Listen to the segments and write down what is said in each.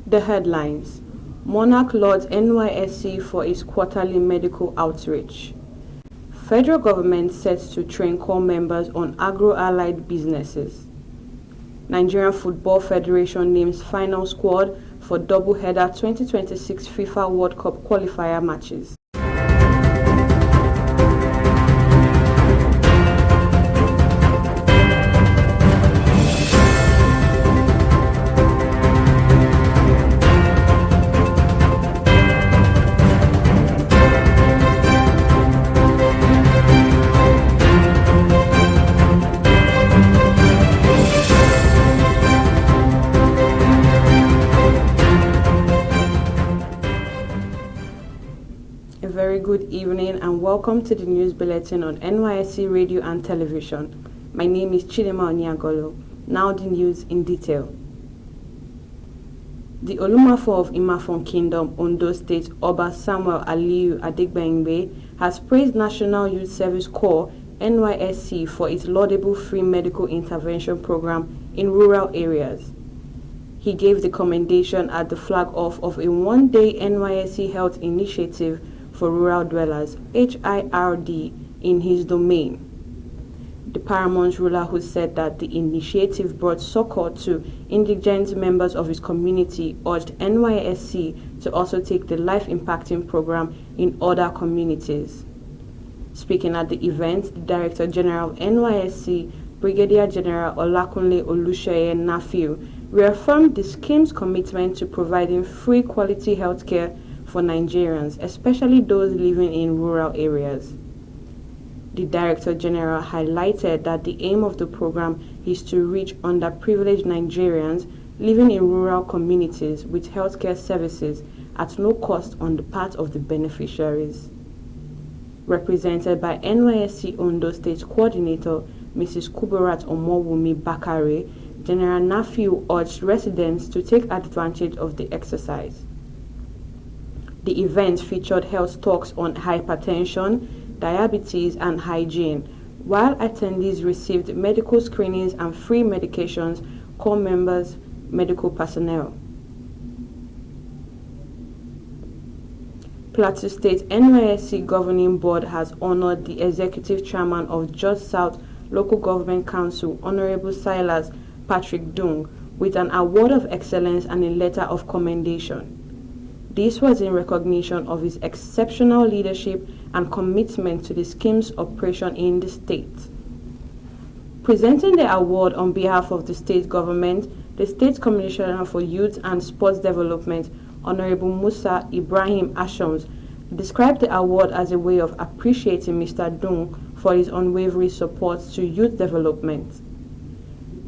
The headlines: Monarch lauds NYSC for its quarterly medical outreach. Federal government sets to train core members on agro-allied businesses. Nigerian Football Federation names final squad for double-header 2026 FIFA World Cup qualifier matches. A very good evening and welcome to the news bulletin on NYSC Radio and Television. My name is Chidema Onyagolo. Now the news in detail. The Olumafo of Imafon Kingdom, Ondo State, Oba Samuel Aliyu Adegbengbe, has praised National Youth Service Corps NYSC for its laudable free medical intervention program in rural areas. He gave the commendation at the flag-off of a one-day NYSC health initiative for rural dwellers, HIRD, in his domain. The paramount ruler, who said that the initiative brought succor to indigent members of his community, urged NYSC to also take the life-impacting program in other communities. Speaking at the event, the Director General of NYSC, Brigadier General Olakunle Olusoye Nafiu, reaffirmed the scheme's commitment to providing free quality healthcare for Nigerians, especially those living in rural areas. The Director General highlighted that the aim of the program is to reach underprivileged Nigerians living in rural communities with healthcare services at no cost on the part of the beneficiaries. Represented by NYSC Ondo State Coordinator Mrs. Kuburat Omowumi Bakare, General Nafiu urged residents to take advantage of the exercise. The event featured health talks on hypertension, diabetes, and hygiene, while attendees received medical screenings and free medications, core members, medical personnel. Plateau State NYSC Governing Board has honored the Executive Chairman of Jos South Local Government Council, Honorable Silas Patrick Dung, with an award of excellence and a letter of commendation. This was in recognition of his exceptional leadership and commitment to the scheme's operation in the state. Presenting the award on behalf of the state government, the State Commissioner for Youth and Sports Development, Honorable Musa Ibrahim Ashoms, described the award as a way of appreciating Mr. Dung for his unwavering support to youth development.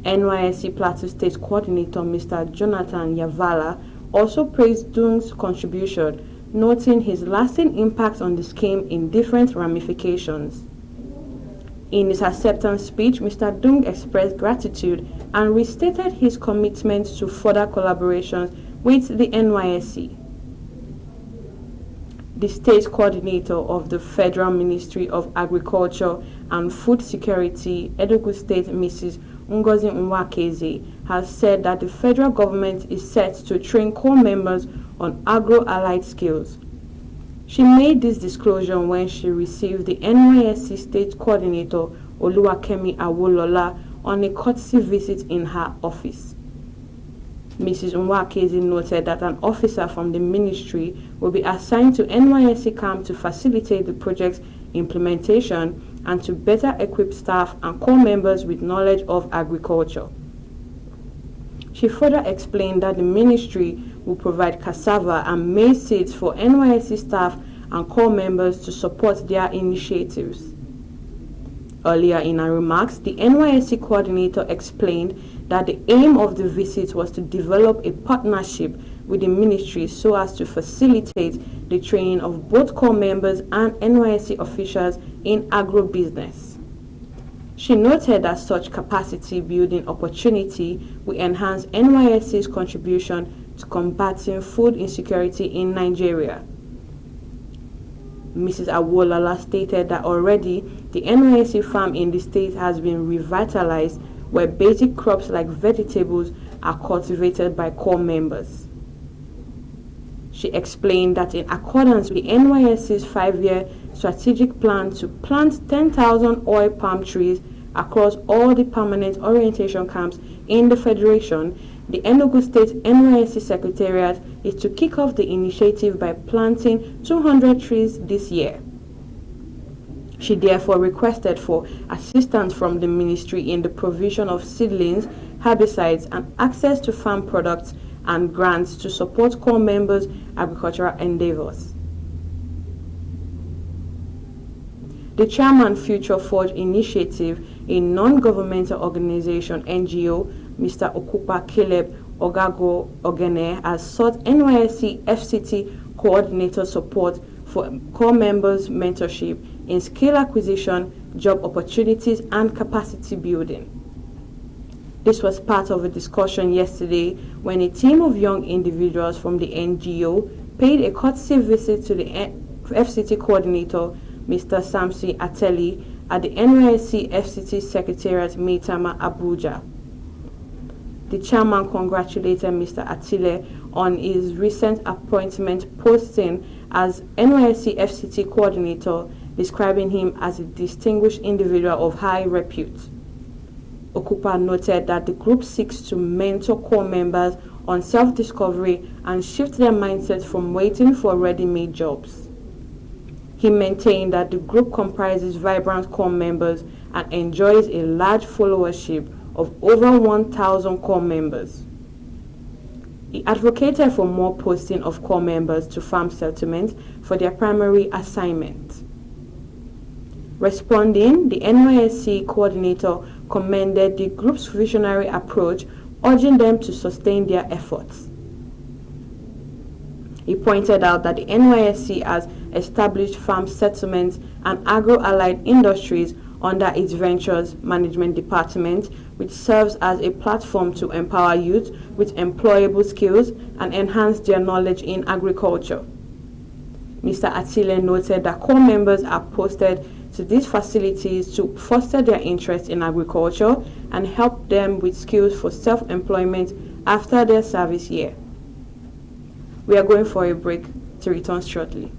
NYSC Plateau State Coordinator Mr. Jonathan Yavala also praised Dung's contribution, noting his lasting impact on the scheme in different ramifications. In his acceptance speech, Mr. Dung expressed gratitude and restated his commitment to further collaborations with the NYSC. The state coordinator of the Federal Ministry of Agriculture and Food Security, Enugu State, Mrs. Ngozi Nwakeze, has said that the federal government is set to train core members on agro-allied skills. She made this disclosure when she received the NYSC State Coordinator Oluwakemi Awolola on a courtesy visit in her office. Mrs. Nwakeze noted that an officer from the ministry will be assigned to NYSC camp to facilitate the project's implementation and to better equip staff and core members with knowledge of agriculture. She further explained that the ministry will provide cassava and maize seeds for NYSC staff and core members to support their initiatives. Earlier in her remarks, the NYSC coordinator explained that the aim of the visit was to develop a partnership with the ministry so as to facilitate the training of both core members and NYSC officials in agro-business. She noted that such capacity building opportunity will enhance NYSC's contribution to combating food insecurity in Nigeria. Mrs. Awolala stated that already the NYSC farm in the state has been revitalized, where basic crops like vegetables are cultivated by core members. She explained that in accordance with the NYSC's 5-year strategic plan to plant 10,000 oil palm trees across all the permanent orientation camps in the Federation, the Enugu State NYSC Secretariat is to kick off the initiative by planting 200 trees this year. She therefore requested for assistance from the ministry in the provision of seedlings, herbicides, and access to farm products and grants to support core members' agricultural endeavors. The Chairman Future Forge Initiative, a non-governmental organization (NGO), Mr. Okupa Caleb Ogago Ogene, has sought NYSC FCT coordinator support for core members' mentorship in skill acquisition, job opportunities, and capacity building. This was part of a discussion yesterday when a team of young individuals from the NGO paid a courtesy visit to the FCT coordinator, Mr. Samsi Ateli, at the NYSC FCT Secretariat Maitama, Abuja. The chairman congratulated Mr. Atile on his recent appointment posting as NYSC FCT coordinator, describing him as a distinguished individual of high repute. Okupa noted that the group seeks to mentor core members on self-discovery and shift their mindset from waiting for ready-made jobs. He maintained that the group comprises vibrant core members and enjoys a large followership of over 1,000 core members. He advocated for more posting of core members to farm settlements for their primary assignment. Responding, the NYSC coordinator commended the group's visionary approach, urging them to sustain their efforts. He pointed out that the NYSC has established farm settlements and agro-allied industries under its Ventures Management Department, which serves as a platform to empower youth with employable skills and enhance their knowledge in agriculture. Mr. Atile noted that core members are posted to these facilities to foster their interest in agriculture and help them with skills for self-employment after their service year. We are going for a break to return shortly.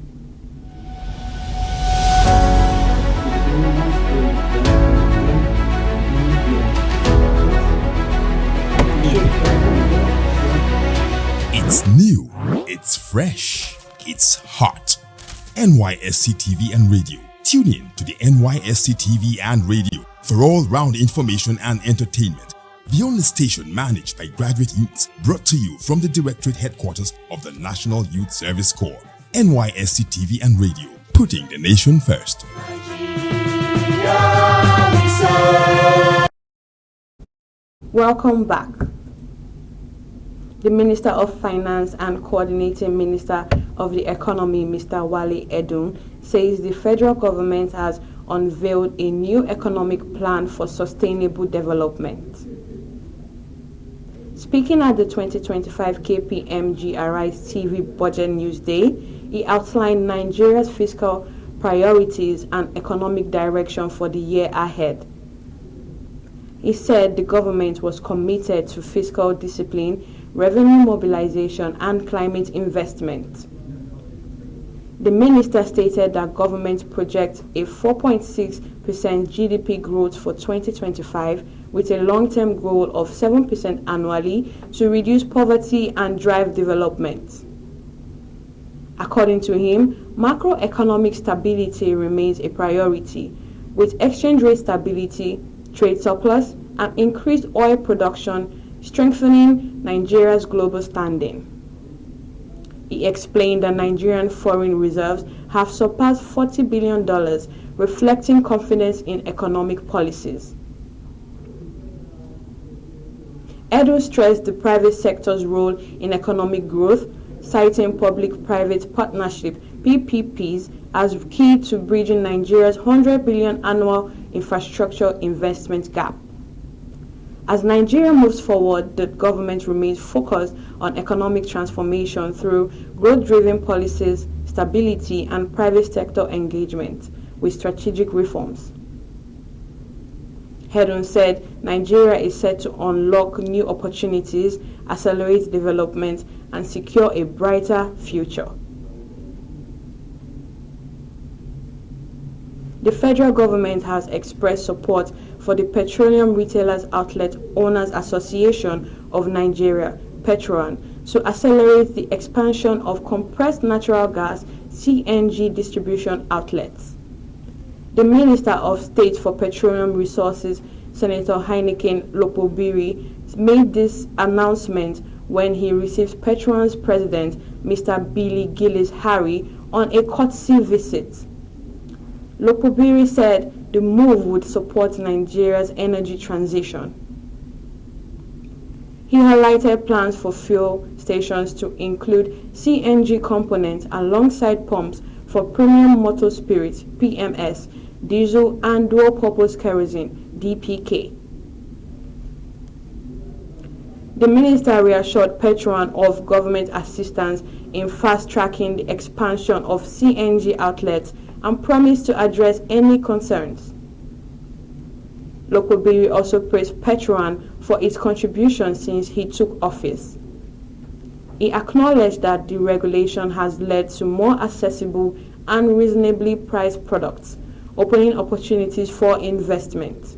It's new, it's fresh, it's hot. NYSC TV and radio. Tune in to the NYSC TV and radio for all-round information and entertainment. The only station managed by graduate youths, brought to you from the Directorate Headquarters of the National Youth Service Corps. NYSC TV and radio, putting the nation first. Welcome back. The Minister of Finance and Coordinating Minister of the Economy, Mr. Wale Edun, says the federal government has unveiled a new economic plan for sustainable development. Speaking at the 2025 KPMGRI's TV Budget News Day, he outlined Nigeria's fiscal priorities and economic direction for the year ahead. He said the government was committed to fiscal discipline, revenue mobilization, and climate investment. The minister stated that government projects a 4.6% GDP growth for 2025 with a long-term goal of 7% annually to reduce poverty and drive development. According to him, macroeconomic stability remains a priority, with exchange rate stability, trade surplus, and increased oil production strengthening Nigeria's global standing. He explained that Nigerian foreign reserves have surpassed $40 billion, reflecting confidence in economic policies. Edu stressed the private sector's role in economic growth, citing public-private partnership PPPs as key to bridging Nigeria's $100 billion annual infrastructure investment gap. As Nigeria moves forward, the government remains focused on economic transformation through growth-driven policies, stability, and private sector engagement with strategic reforms. Hedon said Nigeria is set to unlock new opportunities accelerate development, and secure a brighter future. The federal government has expressed support for the Petroleum Retailers Outlet Owners Association of Nigeria, Petron, to accelerate the expansion of compressed natural gas (CNG) distribution outlets. The Minister of State for Petroleum Resources, Senator Heineken Lopobiri, made this announcement when he received Petron's president, Mr. Billy Gillis Harry, on a courtesy visit. Lopobiri said the move would support Nigeria's energy transition. He highlighted plans for fuel stations to include CNG components alongside pumps for premium motor spirits (PMS), diesel and dual-purpose kerosene (DPK). The minister reassured Petron of government assistance in fast-tracking the expansion of CNG outlets and promised to address any concerns. Lopobiri also praised Petron for its contribution since he took office. He acknowledged that the regulation has led to more accessible and reasonably priced products, opening opportunities for investment.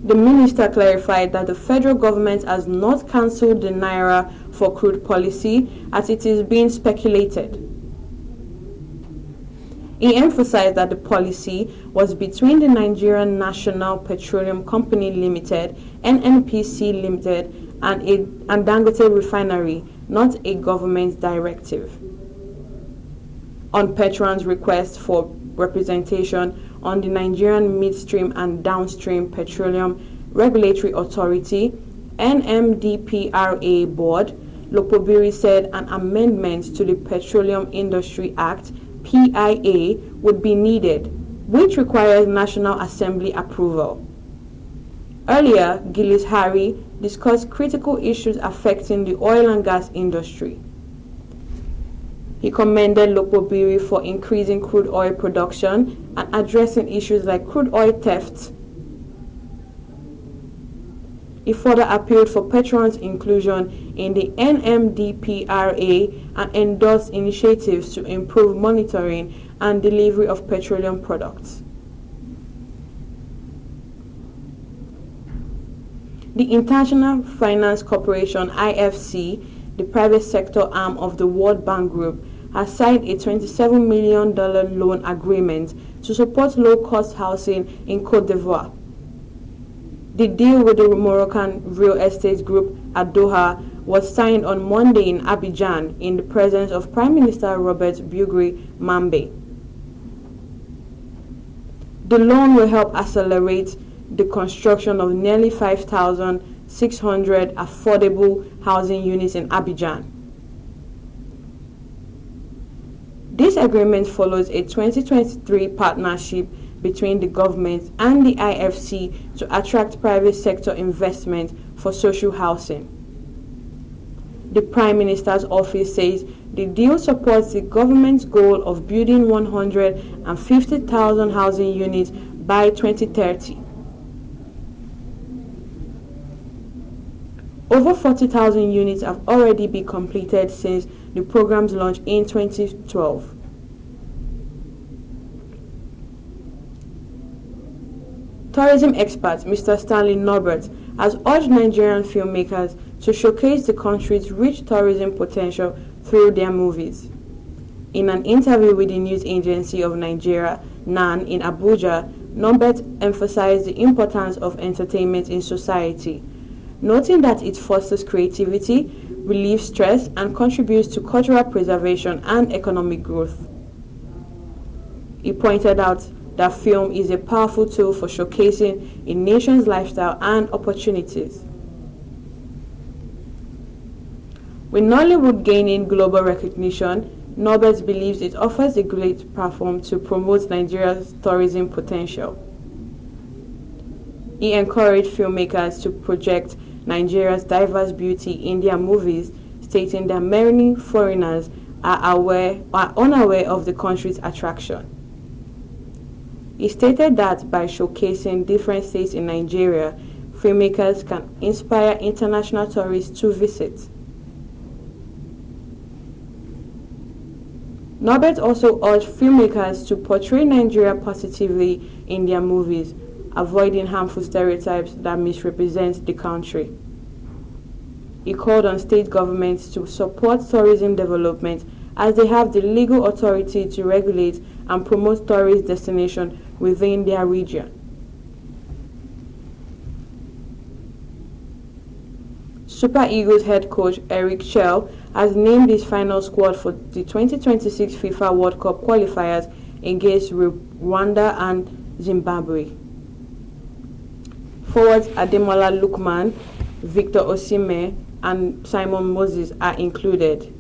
The minister clarified that the federal government has not cancelled the Naira for crude policy as it is being speculated. He emphasized that the policy was between the Nigerian National Petroleum Company Limited (NNPC Limited) and Dangote Refinery, not a government directive. On Petron's request for representation on the Nigerian Midstream and Downstream Petroleum Regulatory Authority (NMDPRA) board, Lopobiri said an amendment to the Petroleum Industry Act (PIA) would be needed, which requires National Assembly approval. Earlier, Gillis Harry discussed critical issues affecting the oil and gas industry. He commended Lopobiri for increasing crude oil production and addressing issues like crude oil theft. He further appealed for Petron's inclusion in the NMDPRA and endorsed initiatives to improve monitoring and delivery of petroleum products. The International Finance Corporation (IFC), the private sector arm of the World Bank Group, has signed a $27 million loan agreement to support low-cost housing in Côte d'Ivoire. The deal with the Moroccan real estate group at Doha was signed on Monday in Abidjan in the presence of Prime Minister Robert Bugri Mambe. The loan will help accelerate the construction of nearly 5,600 affordable housing units in Abidjan. This agreement follows a 2023 partnership between the government and the IFC to attract private sector investment for social housing. The Prime Minister's office says the deal supports the government's goal of building 150,000 housing units by 2030. Over 40,000 units have already been completed since the program's launch in 2012. Tourism expert Mr. Stanley Norbert has urged Nigerian filmmakers to showcase the country's rich tourism potential through their movies. In an interview with the news agency of Nigeria, NAN, in Abuja, Norbert emphasized the importance of entertainment in society, noting that it fosters creativity, relieves stress, and contributes to cultural preservation and economic growth. He pointed out that film is a powerful tool for showcasing a nation's lifestyle and opportunities. With Nollywood gaining global recognition, Norbert believes it offers a great platform to promote Nigeria's tourism potential. He encouraged filmmakers to project Nigeria's diverse beauty in their movies, stating that many foreigners are unaware of the country's attraction. He stated that by showcasing different states in Nigeria, filmmakers can inspire international tourists to visit. Norbert also urged filmmakers to portray Nigeria positively in their movies, avoiding harmful stereotypes that misrepresent the country. He called on state governments to support tourism development as they have the legal authority to regulate and promote tourist destinations within their region. Super Eagles head coach Eric Schell has named his final squad for the 2026 FIFA World Cup qualifiers against Rwanda and Zimbabwe. Forwards Ademola Lookman, Victor Osimhen, and Simon Moses are included,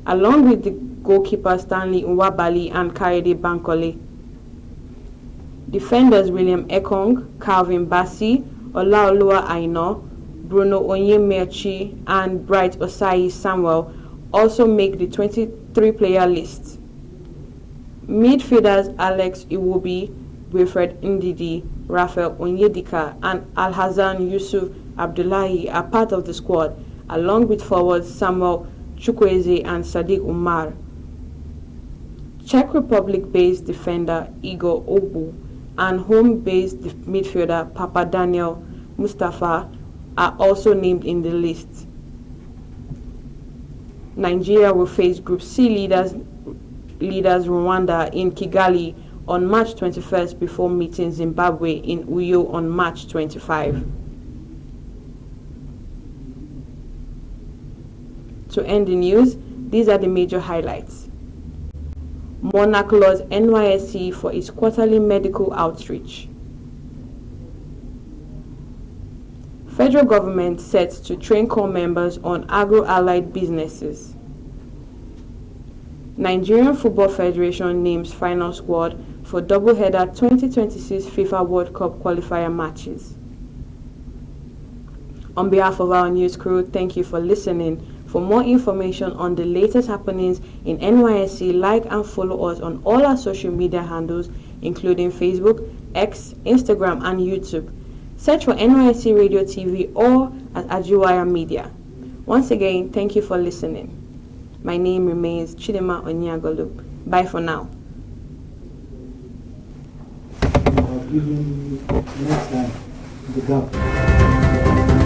along with the goalkeeper Stanley Nwabali and Kayode Bankole. Defenders William Ekong, Calvin Bassey, Olaoluwa Aina, Bruno Onyemaechi, and Bright Osayi Samuel also make the 23-player list. Midfielders Alex Iwobi, Wilfred Ndidi, Raphael Onyedika, and Alhassan Yusuf Abdullahi are part of the squad, along with forwards Samuel Chukwueze and Sadiq Umar. Czech Republic-based defender Igor Obu and home-based midfielder Papa Daniel Mustafa are also named in the list. Nigeria will face Group C leaders Rwanda in Kigali on March 21st before meeting Zimbabwe in Uyo on March 25. To end the news, these are the major highlights. Monarch laws NYSC for its quarterly medical outreach. Federal government set to train core members on agro-allied businesses. Nigerian Football Federation names final squad for double-header 2026 FIFA World Cup qualifier matches. On behalf of our news crew, thank you for listening. For more information on the latest happenings in NYSC, like and follow us on all our social media handles, including Facebook, X, Instagram, and YouTube. Search for NYSC Radio TV or at Ajiwaya Media. Once again, thank you for listening. My name remains Chidema Onyagolu. Bye for now. Next time, the gap.